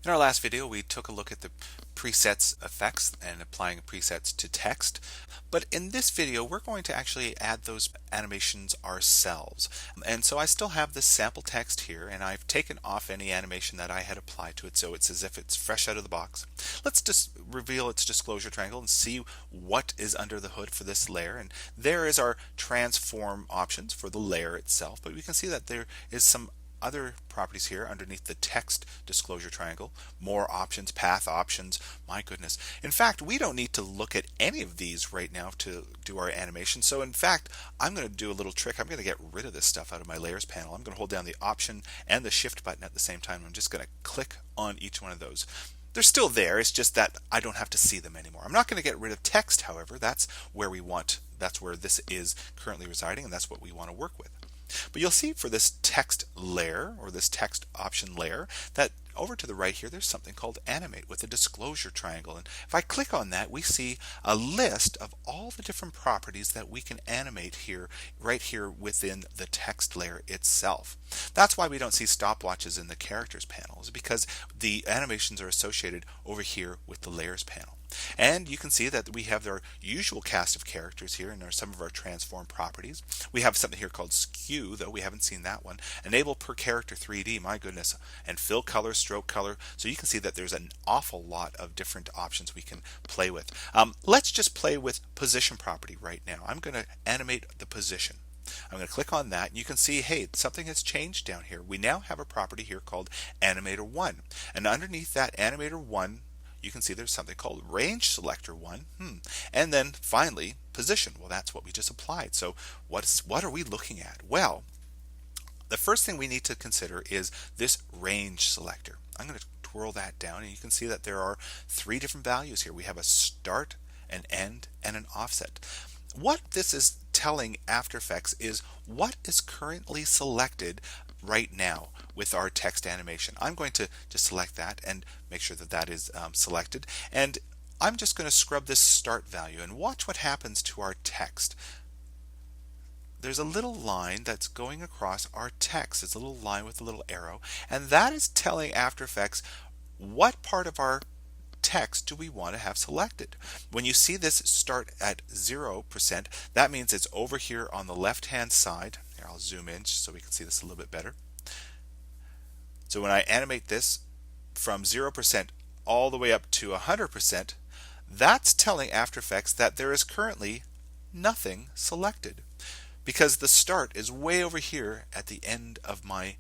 In our last video, we took a look at the presets effects and applying presets to text. But in this video, we're going to actually add those animations ourselves. And so I still have this sample text here, and I've taken off any animation that I had applied to it, so it's as if it's fresh out of the box. Let's just reveal its disclosure triangle and see what is under the hood for this layer. And there is our transform options for the layer itself, but we can see that there is some other properties here underneath the text disclosure triangle. More options, path options, my goodness. In fact, we don't need to look at any of these right now to do our animation. So in fact, I'm going to do a little trick. I'm going to get rid of this stuff out of my layers panel. I'm going to hold down the option and the shift button at the same time. I'm just going to click on each one of those. They're still there, it's just that I don't have to see them anymore. I'm not going to get rid of text, however. That's where this is currently residing, and that's what we want to work with. But you'll see for this text layer, or this text option layer, that over to the right here there's something called animate with a disclosure triangle, and if I click on that, we see a list of all the different properties that we can animate here, right here within the text layer itself. That's why we don't see stopwatches in the characters panel, is because the animations are associated over here with the layers panel. And you can see that we have our usual cast of characters here and some of our transform properties. We have something here called skew, though we haven't seen that one. Enable per character 3D, my goodness, and fill color, stroke color. So you can see that there's an awful lot of different options we can play with. Let's just play with position property right now. I'm going to animate the position. I'm going to click on that, and you can see, hey, something has changed down here. We now have a property here called Animator 1. And underneath that Animator 1, you can see there's something called range selector 1. And then finally, position. Well, that's what we just applied. So what are we looking at? Well, the first thing we need to consider is this range selector. I'm going to twirl that down, and you can see that there are 3 different values here. We have a start, an end, and an offset. What this is telling After Effects is what is currently selected right now with our text animation. I'm going to just select that and make sure that that is selected, and I'm just going to scrub this start value and watch what happens to our text. There's a little line that's going across our text. It's a little line with a little arrow, and that is telling After Effects what part of our text do we want to have selected. When you see this start at 0%, that means it's over here on the left hand side. Here, I'll zoom in so we can see this a little bit better. So when I animate this from 0% all the way up to 100%, that's telling After Effects that there is currently nothing selected, because the start is way over here at the end of my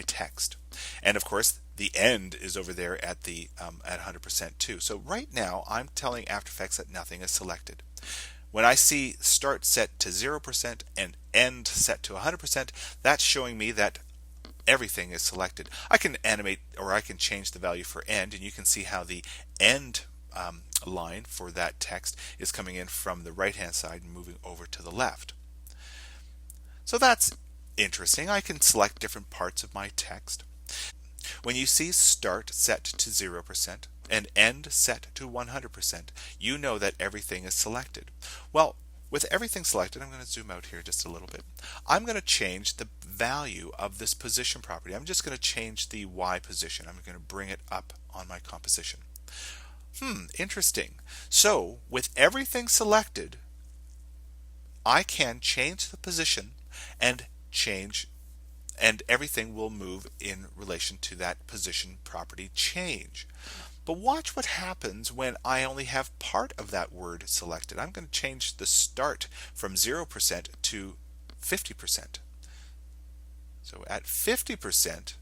text, and of course the end is over there at 100% too. So right now I'm telling After Effects that nothing is selected. When I see start set to 0% and end set to 100%, that's showing me that everything is selected. I can animate, or I can change the value for end, and you can see how the end line for that text is coming in from the right hand side and moving over to the left. So that's interesting. I can select different parts of my text. When you see start set to 0% and end set to 100%, you know that everything is selected. Well, with everything selected, I'm going to zoom out here just a little bit. I'm going to change the value of this position property. I'm just going to change the Y position. I'm going to bring it up on my composition. Interesting. So with everything selected, I can change the position and everything will move in relation to that position property change. But watch what happens when I only have part of that word selected. I'm going to change the start from 0% to 50%. So at 50%,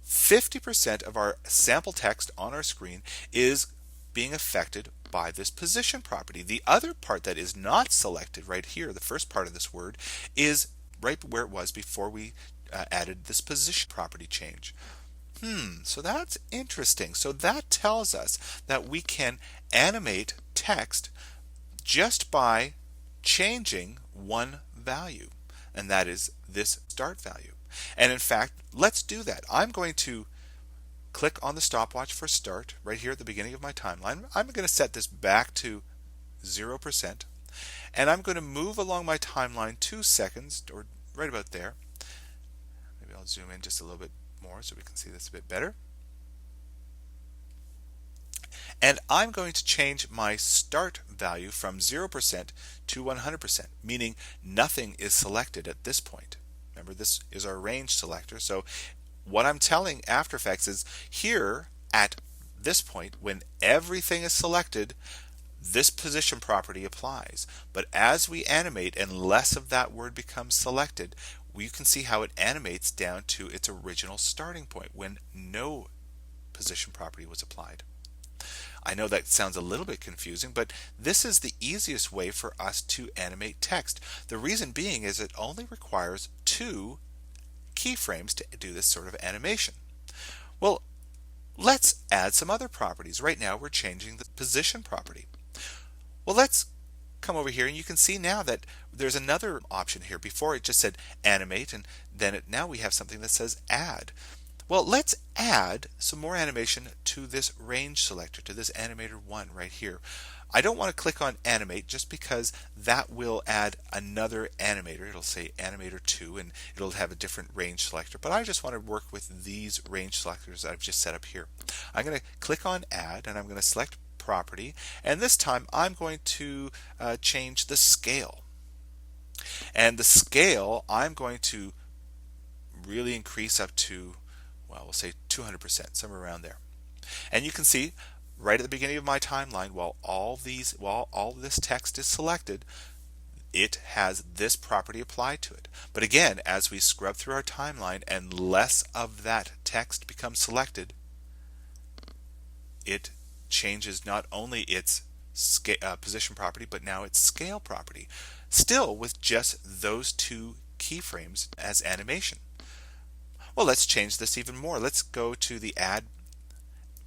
50% of our sample text on our screen is being affected by this position property. The other part that is not selected right here, the first part of this word, is right where it was before we added this position property change. So that's interesting. So that tells us that we can animate text just by changing one value, and that is this start value. And in fact, let's do that. I'm going to click on the stopwatch for start right here at the beginning of my timeline. I'm going to set this back to 0%, and I'm going to move along my timeline 2 seconds, or right about there. Maybe I'll zoom in just a little bit more so we can see this a bit better. And I'm going to change my start value from 0% to 100%, meaning nothing is selected at this point. Remember, this is our range selector. So what I'm telling After Effects is here at this point, when everything is selected, this position property applies. But as we animate and less of that word becomes selected, you can see how it animates down to its original starting point when no position property was applied. I know that sounds a little bit confusing, but this is the easiest way for us to animate text. The reason being is it only requires 2 keyframes to do this sort of animation. Well, let's add some other properties. Right now we're changing the position property. Well, let's come over here and you can see now that there's another option here. Before it just said animate, and then now we have something that says add. Well, let's add some more animation to this range selector, to this animator 1 right here. I don't want to click on animate just because that will add another animator. It'll say animator 2 and it'll have a different range selector, but I just want to work with these range selectors that I've just set up here. I'm going to click on add and I'm going to select property, and this time I'm going to change the scale. And the scale I'm going to really increase up to, well, we'll say 200%, somewhere around there. And you can see right at the beginning of my timeline, while all this text is selected, it has this property applied to it. But again, as we scrub through our timeline and less of that text becomes selected, it changes not only its position property, but now its scale property, still with just those 2 keyframes as animation. Well, let's change this even more. Let's go to the add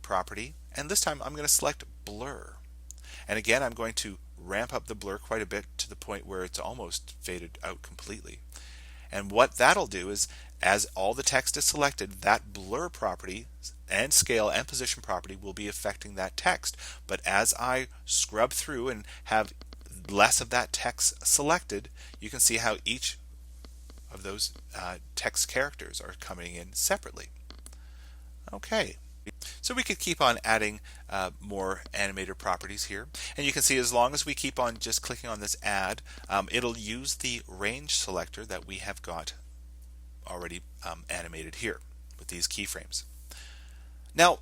property, and this time I'm going to select blur. And again, I'm going to ramp up the blur quite a bit to the point where it's almost faded out completely. And what that'll do is, as all the text is selected, that blur property and scale and position property will be affecting that text. But as I scrub through and have less of that text selected, you can see how each of those text characters are coming in separately. Okay, so we could keep on adding more animator properties here, and you can see as long as we keep on just clicking on this add, it'll use the range selector that we have got already animated here with these keyframes. Now,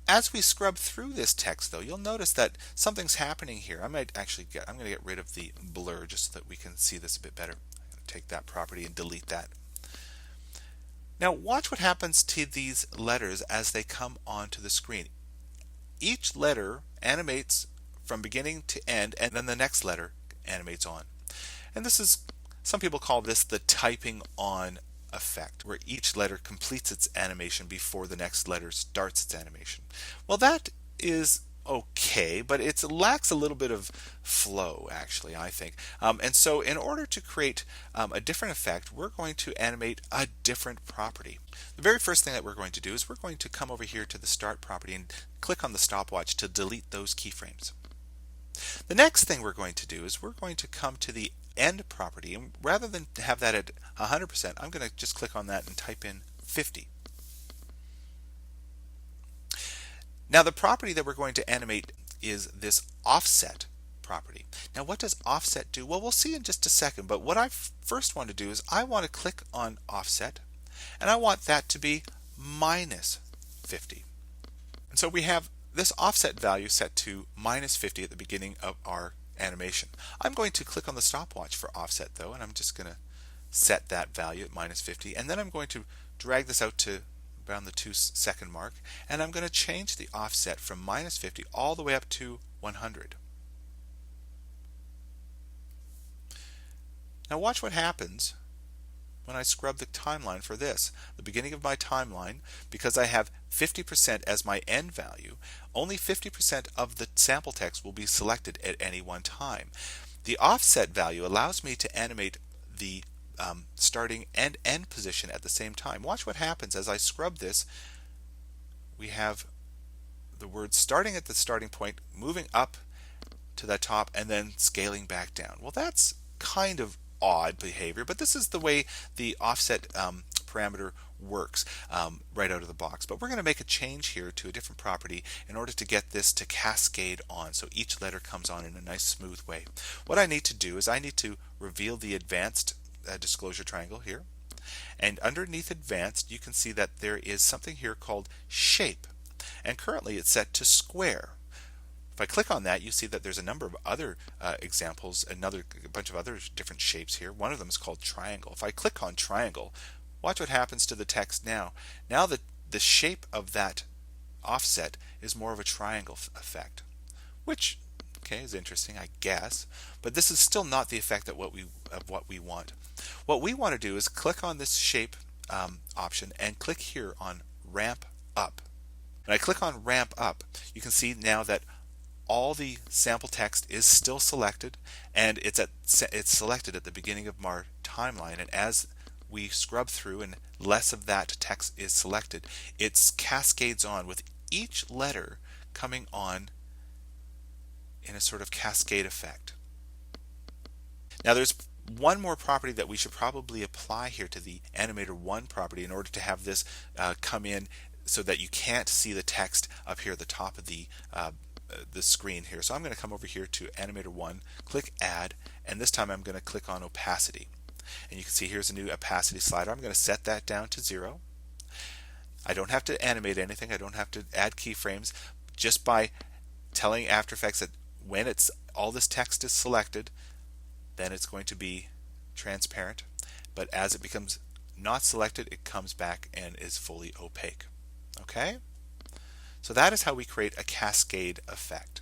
as we scrub through this text, though, you'll notice that something's happening here. I'm going to get rid of the blur just so that we can see this a bit better. Take that property and delete that. Now watch what happens to these letters as they come onto the screen. Each letter animates from beginning to end, and then the next letter animates on. And this is, some people call this the typing on effect, where each letter completes its animation before the next letter starts its animation. Well, that is okay, but it lacks a little bit of flow, actually, I think. And so in order to create a different effect, we're going to animate a different property. The very first thing that we're going to do is we're going to come over here to the start property and click on the stopwatch to delete those keyframes. The next thing we're going to do is we're going to come to the end property, and rather than have that at 100%, I'm going to just click on that and type in 50. Now the property that we're going to animate is this offset property. Now what does offset do? Well, we'll see in just a second, but what I first want to do is I want to click on offset, and I want that to be minus 50. And so we have this offset value set to minus 50 at the beginning of our animation. I'm going to click on the stopwatch for offset though, and I'm just going to set that value at minus 50, and then I'm going to drag this out to around the 2-second mark, and I'm going to change the offset from minus 50 all the way up to 100. Now watch what happens when I scrub the timeline for this. The beginning of my timeline, because I have 50% as my end value, only 50% of the sample text will be selected at any one time. The offset value allows me to animate the starting and end position at the same time. Watch what happens as I scrub this. We have the word starting at the starting point, moving up to the top, and then scaling back down. Well, that's kind of odd behavior, but this is the way the offset parameter works right out of the box. But we're going to make a change here to a different property in order to get this to cascade on, so each letter comes on in a nice smooth way. What I need to do is I need to reveal the advanced disclosure triangle here. And underneath advanced, you can see that there is something here called shape. And currently it's set to square. If I click on that, you see that there's a number of other examples, a bunch of other different shapes here. One of them is called triangle. If I click on triangle, watch what happens to the text now. Now the shape of that offset is more of a triangle effect, which is interesting, I guess. But this is still not the effect of what we want. What we want to do is click on this shape option and click here on ramp up. When I click on ramp up, you can see now that all the sample text is still selected, and it's selected at the beginning of our timeline. And as we scrub through and less of that text is selected, it cascades on with each letter coming on in a sort of cascade effect. Now there's one more property that we should probably apply here to the Animator 1 property in order to have this come in so that you can't see the text up here at the top of the screen here. So I'm going to come over here to Animator 1, click Add, and this time I'm going to click on Opacity. And you can see here's a new opacity slider. I'm going to set that down to 0. I don't have to animate anything. I don't have to add keyframes. Just by telling After Effects that when all this text is selected, then it's going to be transparent. But as it becomes not selected, it comes back and is fully opaque. Okay? So that is how we create a cascade effect.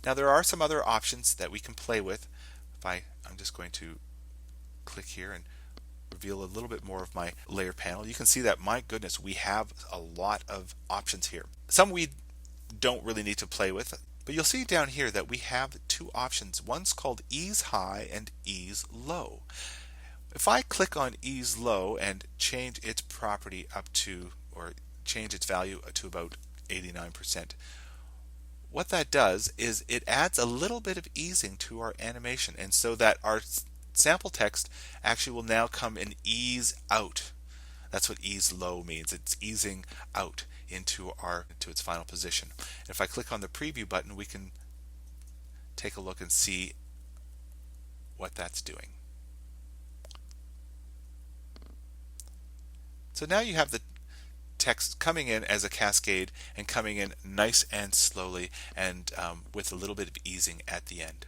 Now there are some other options that we can play with. I'm just going to click here and reveal a little bit more of my layer panel. You can see that, my goodness, we have a lot of options here. Some we don't really need to play with, but you'll see down here that we have two options. One's called ease high and ease low. If I click on ease low and change its property up to, or change its value to about 89%, what that does is it adds a little bit of easing to our animation, and so that our sample text actually will now come and ease out. That's what ease low means. It's easing out into its final position. And if I click on the preview button, we can take a look and see what that's doing. So now you have the text coming in as a cascade and coming in nice and slowly, and with a little bit of easing at the end.